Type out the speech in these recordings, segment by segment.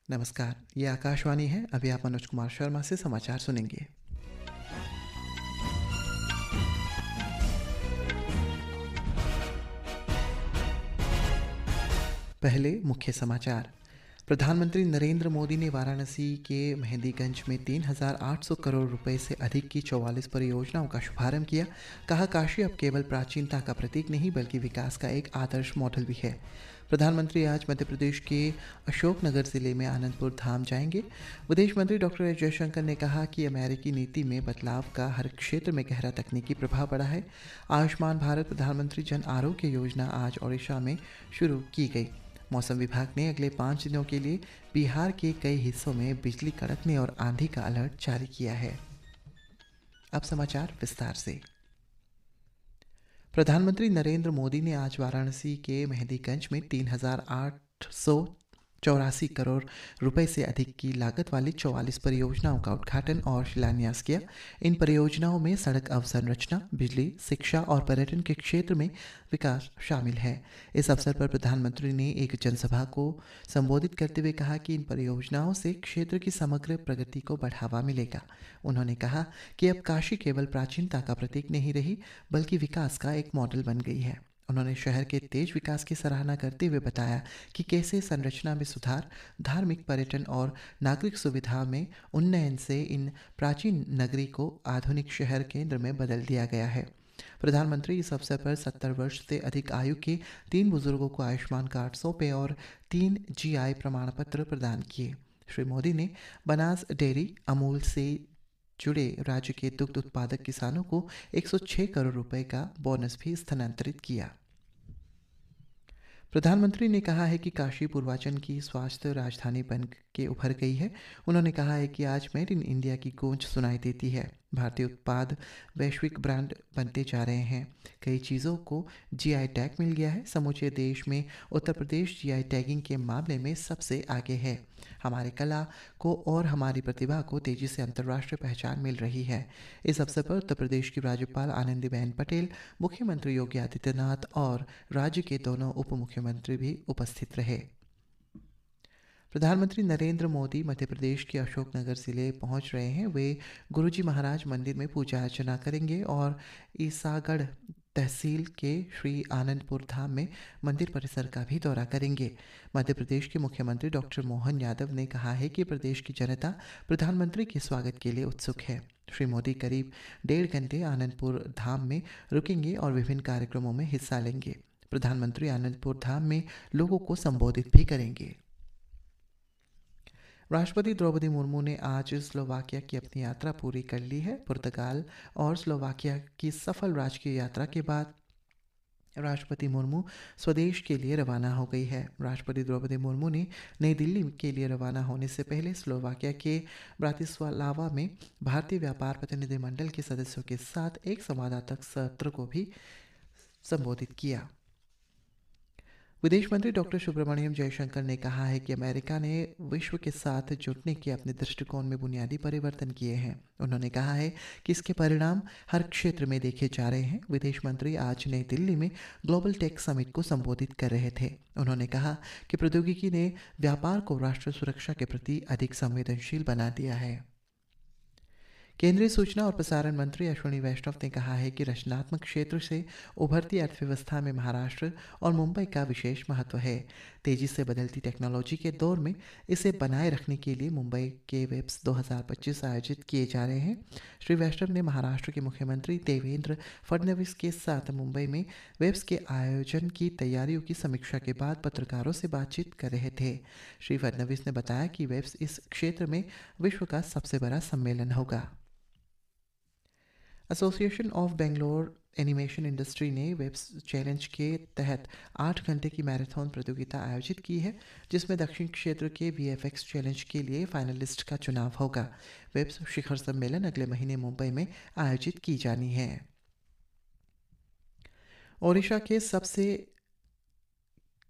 नमस्कार, ये आकाशवाणी है। अभी आप मनोज कुमार शर्मा से समाचार सुनेंगे। पहले मुख्य समाचार। प्रधानमंत्री नरेंद्र मोदी ने वाराणसी के मेहंदीगंज में 3,800 करोड़ रुपए से अधिक की 44 परियोजनाओं का शुभारंभ किया। कहा, काशी अब केवल प्राचीनता का प्रतीक नहीं बल्कि विकास का एक आदर्श मॉडल भी है। प्रधानमंत्री आज मध्य प्रदेश के अशोकनगर जिले में आनंदपुर धाम जाएंगे। विदेश मंत्री डॉक्टर एस जयशंकर ने कहा कि अमेरिकी नीति में बदलाव का हर क्षेत्र में गहरा तकनीकी प्रभाव पड़ा है। आयुष्मान भारत प्रधानमंत्री जन आरोग्य योजना आज ओडिशा में शुरू की गई। मौसम विभाग ने अगले 5 दिनों के लिए बिहार के कई हिस्सों में बिजली कड़कने और आंधी का अलर्ट जारी किया है। अब समाचार विस्तार से। प्रधानमंत्री नरेंद्र मोदी ने आज वाराणसी के मेहंदीगंज में 3,884 करोड़ रुपए से अधिक की लागत वाली 44 परियोजनाओं का उद्घाटन और शिलान्यास किया। इन परियोजनाओं में सड़क अवसंरचना, बिजली, शिक्षा और पर्यटन के क्षेत्र में विकास शामिल है। इस अवसर पर प्रधानमंत्री ने एक जनसभा को संबोधित करते हुए कहा कि इन परियोजनाओं से क्षेत्र की समग्र प्रगति को बढ़ावा मिलेगा। उन्होंने कहा कि अब काशी केवल प्राचीनता का प्रतीक नहीं रही बल्कि विकास का एक मॉडल बन गई है। उन्होंने शहर के तेज विकास की सराहना करते हुए बताया कि कैसे संरचना में सुधार, धार्मिक, पर्यटन और नागरिक सुविधा में उन्नयन से इन प्राचीन नगरी को आधुनिक शहर केंद्र में बदल दिया गया है। प्रधानमंत्री इस अवसर पर 70 वर्ष से अधिक आयु के 3 बुजुर्गों को आयुष्मान कार्ड सौंपे और 3 जीआई प्रमाण पत्र प्रदान किए। श्री मोदी ने बनास डेयरी, अमूल से जुड़े राज्य के दुग्ध उत्पादक किसानों को 106 करोड़ रुपए का बोनस भी स्थानांतरित किया। प्रधानमंत्री ने कहा है कि काशी पूर्वांचल की स्वास्थ्य राजधानी बन के उभर गई है। उन्होंने कहा है कि आज मेड इन इंडिया की गूंज सुनाई देती है। भारतीय उत्पाद वैश्विक ब्रांड बनते जा रहे हैं। कई चीज़ों को जीआई टैग मिल गया है। समूचे देश में उत्तर प्रदेश जीआई टैगिंग के मामले में सबसे आगे है। हमारी कला को और हमारी प्रतिभा को तेजी से अंतर्राष्ट्रीय पहचान मिल रही है। इस अवसर पर उत्तर प्रदेश की राज्यपाल आनंदीबेन पटेल, मुख्यमंत्री योगी आदित्यनाथ और राज्य के दोनों उप मुख्यमंत्री भी उपस्थित रहे। प्रधानमंत्री नरेंद्र मोदी मध्य प्रदेश के अशोकनगर जिले पहुंच रहे हैं। वे गुरुजी महाराज मंदिर में पूजा अर्चना करेंगे और ईसागढ़ तहसील के श्री आनंदपुर धाम में मंदिर परिसर का भी दौरा करेंगे। मध्य प्रदेश के मुख्यमंत्री डॉक्टर मोहन यादव ने कहा है कि प्रदेश की जनता प्रधानमंत्री के स्वागत के लिए उत्सुक है। श्री मोदी करीब 1.5 घंटे आनंदपुर धाम में रुकेंगे और विभिन्न कार्यक्रमों में हिस्सा लेंगे। प्रधानमंत्री आनंदपुर धाम में लोगों को संबोधित भी करेंगे। राष्ट्रपति द्रौपदी मुर्मू ने आज स्लोवाकिया की अपनी यात्रा पूरी कर ली है। पुर्तगाल और स्लोवाकिया की सफल राजकीय यात्रा के बाद राष्ट्रपति मुर्मू स्वदेश के लिए रवाना हो गई है। राष्ट्रपति द्रौपदी मुर्मू ने नई दिल्ली के लिए रवाना होने से पहले स्लोवाकिया के ब्रातिस्लावा में भारतीय व्यापार प्रतिनिधिमंडल के सदस्यों के साथ एक संवाददाता सत्र को भी संबोधित किया। विदेश मंत्री डॉक्टर सुब्रमण्यम जयशंकर ने कहा है कि अमेरिका ने विश्व के साथ जुड़ने के अपने दृष्टिकोण में बुनियादी परिवर्तन किए हैं। उन्होंने कहा है कि इसके परिणाम हर क्षेत्र में देखे जा रहे हैं। विदेश मंत्री आज नई दिल्ली में ग्लोबल टेक समिट को संबोधित कर रहे थे। उन्होंने कहा कि प्रौद्योगिकी ने व्यापार को राष्ट्र सुरक्षा के प्रति अधिक संवेदनशील बना दिया है। केंद्रीय सूचना और प्रसारण मंत्री अश्विनी वैष्णव ने कहा है कि रचनात्मक क्षेत्र से उभरती अर्थव्यवस्था में महाराष्ट्र और मुंबई का विशेष महत्व है। तेजी से बदलती टेक्नोलॉजी के दौर में इसे बनाए रखने के लिए मुंबई के वेब्स 2025 आयोजित किए जा रहे हैं। श्री वैष्णव ने महाराष्ट्र के मुख्यमंत्री देवेंद्र फडणवीस के साथ मुंबई में वेब्स के आयोजन की तैयारियों की समीक्षा के बाद पत्रकारों से बातचीत कर रहे थे। श्री फडणवीस ने बताया कि वेब्स इस क्षेत्र में विश्व का सबसे बड़ा सम्मेलन होगा। Association of Bangalore animation industry ने वेब्स चैलेंज के तहत 8 घंटे की मैराथन प्रतियोगिता आयोजित की है, जिसमें दक्षिण क्षेत्र के वीएफएक्स चैलेंज के लिए फाइनलिस्ट का चुनाव होगा। वेब्स शिखर सम्मेलन अगले महीने मुंबई में आयोजित की जानी है। ओडिशा के सबसे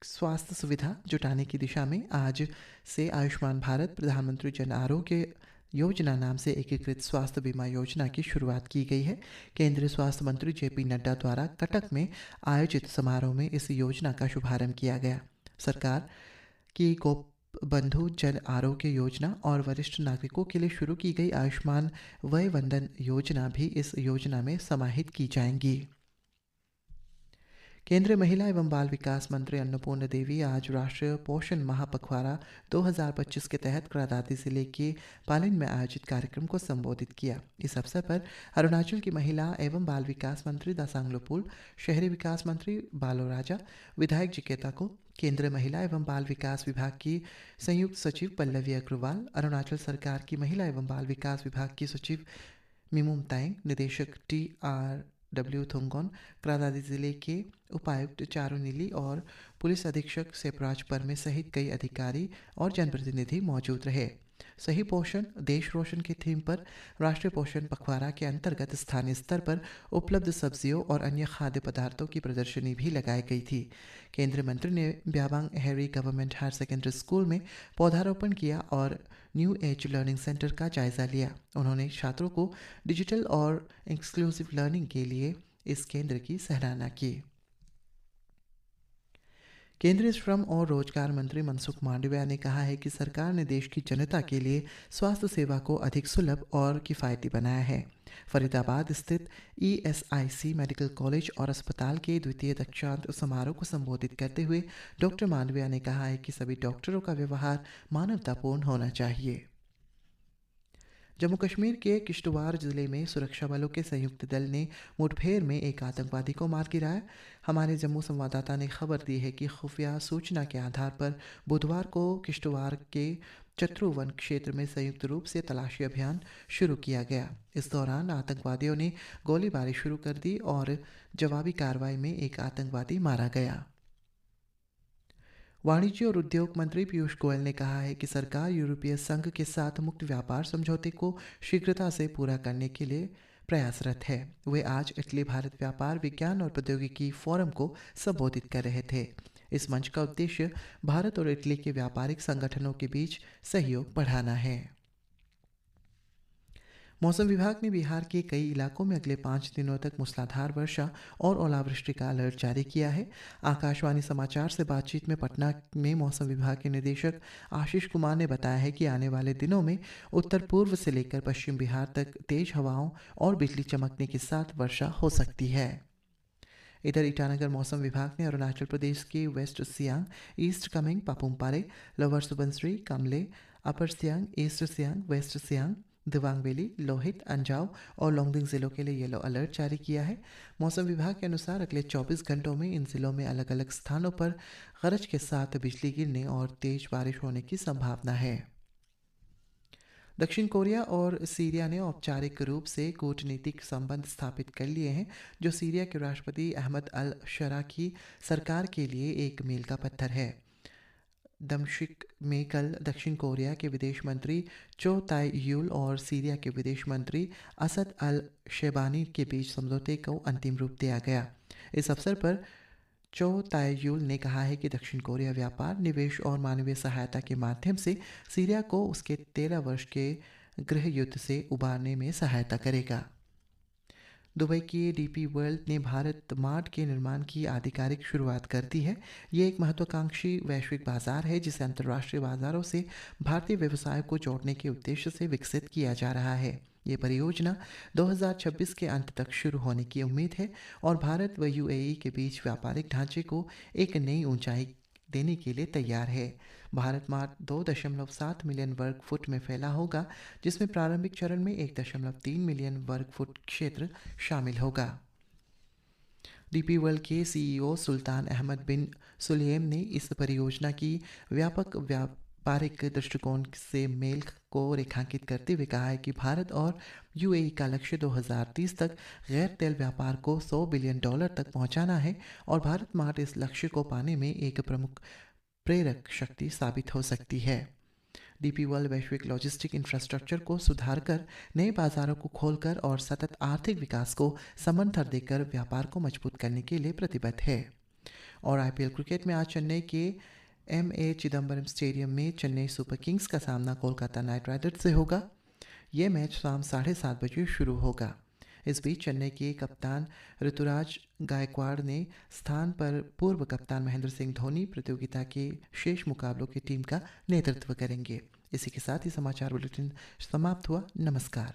स्वास्थ्य सुविधा जुटाने की दिशा में आज से आयुष्मान भारत प्रधानमंत्री जन आरोग्य योजना नाम से एकीकृत स्वास्थ्य बीमा योजना की शुरुआत की गई है। केंद्रीय स्वास्थ्य मंत्री जेपी नड्डा द्वारा कटक में आयोजित समारोह में इस योजना का शुभारंभ किया गया। सरकार की बंधु जन आरोग्य योजना और वरिष्ठ नागरिकों के लिए शुरू की गई आयुष्मान वय वंदन योजना भी इस योजना में समाहित की जाएंगी। केंद्रीय महिला एवं बाल विकास मंत्री अन्नपूर्णा देवी आज राष्ट्रीय पोषण माह पखवाड़ा 2025 के तहत क्रादादी जिले के पालिन में आयोजित कार्यक्रम को संबोधित किया। इस अवसर पर अरुणाचल की महिला एवं बाल विकास मंत्री दासांग लोपुल, शहरी विकास मंत्री बालो राजा, विधायक जिकेता को, केंद्रीय महिला एवं बाल विकास विभाग की संयुक्त सचिव पल्लवी अग्रवाल, अरुणाचल सरकार की महिला एवं बाल विकास विभाग की सचिव मिमुम ताइंग, निदेशक TRW थोंगोन, क्रादादी जिले के उपायुक्त चारू नीली और पुलिस अधीक्षक सेपराज परमे सहित कई अधिकारी और जनप्रतिनिधि मौजूद रहे। सही पोषण देश रोशन की थीम पर राष्ट्रीय पोषण पखवाड़ा के अंतर्गत स्थानीय स्तर पर उपलब्ध सब्जियों और अन्य खाद्य पदार्थों की प्रदर्शनी भी लगाई गई थी। केंद्रीय मंत्री ने ब्याबांग हैरी गवर्नमेंट हायर सेकेंडरी स्कूल में पौधारोपण किया और न्यू एज लर्निंग सेंटर का जायजा लिया। उन्होंने छात्रों को डिजिटल और इंक्लूसिव लर्निंग के लिए इस केंद्र की सराहना की। केंद्रीय श्रम और रोजगार मंत्री मनसुख मांडविया ने कहा है कि सरकार ने देश की जनता के लिए स्वास्थ्य सेवा को अधिक सुलभ और किफ़ायती बनाया है। फरीदाबाद स्थित ESIC मेडिकल कॉलेज और अस्पताल के द्वितीय दीक्षांत समारोह को संबोधित करते हुए डॉक्टर मांडविया ने कहा है कि सभी डॉक्टरों का व्यवहार मानवतापूर्ण होना चाहिए। जम्मू कश्मीर के किश्तवाड़ जिले में सुरक्षा बलों के संयुक्त दल ने मुठभेड़ में एक आतंकवादी को मार गिराया। हमारे जम्मू संवाददाता ने खबर दी है कि खुफिया सूचना के आधार पर बुधवार को किश्तवाड़ के चत्रुवन क्षेत्र में संयुक्त रूप से तलाशी अभियान शुरू किया गया। इस दौरान आतंकवादियों ने गोलीबारी शुरू कर दी और जवाबी कार्रवाई में एक आतंकवादी मारा गया। वाणिज्य और उद्योग मंत्री पीयूष गोयल ने कहा है कि सरकार यूरोपीय संघ के साथ मुक्त व्यापार समझौते को शीघ्रता से पूरा करने के लिए प्रयासरत है। वे आज इटली भारत व्यापार विज्ञान और प्रौद्योगिकी फोरम को संबोधित कर रहे थे। इस मंच का उद्देश्य भारत और इटली के व्यापारिक संगठनों के बीच सहयोग बढ़ाना है। मौसम विभाग ने बिहार के कई इलाकों में अगले 5 दिनों तक मूसलाधार वर्षा और ओलावृष्टि का अलर्ट जारी किया है। आकाशवाणी समाचार से बातचीत में पटना में मौसम विभाग के निदेशक आशीष कुमार ने बताया है कि आने वाले दिनों में उत्तर पूर्व से लेकर पश्चिम बिहार तक तेज हवाओं और बिजली चमकने के साथ वर्षा हो सकती है। इधर ईटानगर मौसम विभाग ने अरुणाचल प्रदेश के west Siang, east Kameng, Papumpare, lower Subansiri, Kamle, upper Siang, east Siang, west Siang, Dibang valley, Lohit, Anjaw और लोंगडिंग जिलों के लिए येलो अलर्ट जारी किया है। मौसम विभाग के अनुसार अगले 24 घंटों में इन जिलों में अलग अलग स्थानों पर गरज के साथ बिजली गिरने और तेज बारिश होने की संभावना है। दक्षिण कोरिया और सीरिया ने औपचारिक रूप से कूटनीतिक संबंध स्थापित कर लिए हैं, जो सीरिया के राष्ट्रपति अहमद अल शरा की सरकार के लिए एक मील का पत्थर है। दमिश्क में कल दक्षिण कोरिया के विदेश मंत्री चो ताई यूल और सीरिया के विदेश मंत्री असद अल शेबानी के बीच समझौते को अंतिम रूप दिया गया। इस अवसर पर चो ताई-यूल ने कहा है कि दक्षिण कोरिया व्यापार, निवेश और मानवीय सहायता के माध्यम से सीरिया को उसके 13 वर्ष के गृह युद्ध से उबारने में सहायता करेगा। दुबई की DP वर्ल्ड ने भारत मार्ट के निर्माण की आधिकारिक शुरुआत कर दी है। ये एक महत्वाकांक्षी वैश्विक बाजार है जिसे अंतर्राष्ट्रीय बाजारों से भारतीय व्यवसाय को जोड़ने के उद्देश्य से विकसित किया जा रहा है। ये परियोजना 2026 के अंत तक शुरू होने की उम्मीद है और भारत व UAE के बीच व्यापारिक ढांचे को एक नई ऊंचाई देने के लिए तैयार है। भारत मार्ट 2.7 मिलियन वर्ग फुट में फैला होगा, जिसमें प्रारंभिक चरण में 1.3 मिलियन वर्ग फुट क्षेत्र शामिल होगा। DP वर्ल्ड के CEO सुल्तान अहमद बिन सुलेम ने इस परियोजना की व्यापक व्यापारिक दृष्टिकोण से मेल को रेखांकित करते हुए कहा है कि भारत और UAE का लक्ष्य 2030 तक गैर तेल व्यापार को $100 बिलियन तक पहुंचाना है और भारत मार्ट इस लक्ष्य को पाने में एक प्रमुख प्रेरक शक्ति साबित हो सकती है। DP वर्ल्ड वैश्विक लॉजिस्टिक इंफ्रास्ट्रक्चर को सुधार कर, नए बाजारों को खोलकर और सतत आर्थिक विकास को समर्थन देकर व्यापार को मजबूत करने के लिए प्रतिबद्ध है। और IPL क्रिकेट में आज चेन्नई के MA चिदम्बरम स्टेडियम में चेन्नई सुपर किंग्स का सामना कोलकाता नाइट राइडर्स से होगा। यह मैच शाम 7:30 बजे शुरू होगा। इस बीच चेन्नई के कप्तान ऋतुराज गायकवाड़ ने स्थान पर पूर्व कप्तान महेंद्र सिंह धोनी प्रतियोगिता के शेष मुकाबलों की टीम का नेतृत्व करेंगे। इसी के साथ ही समाचार बुलेटिन समाप्त हुआ। नमस्कार।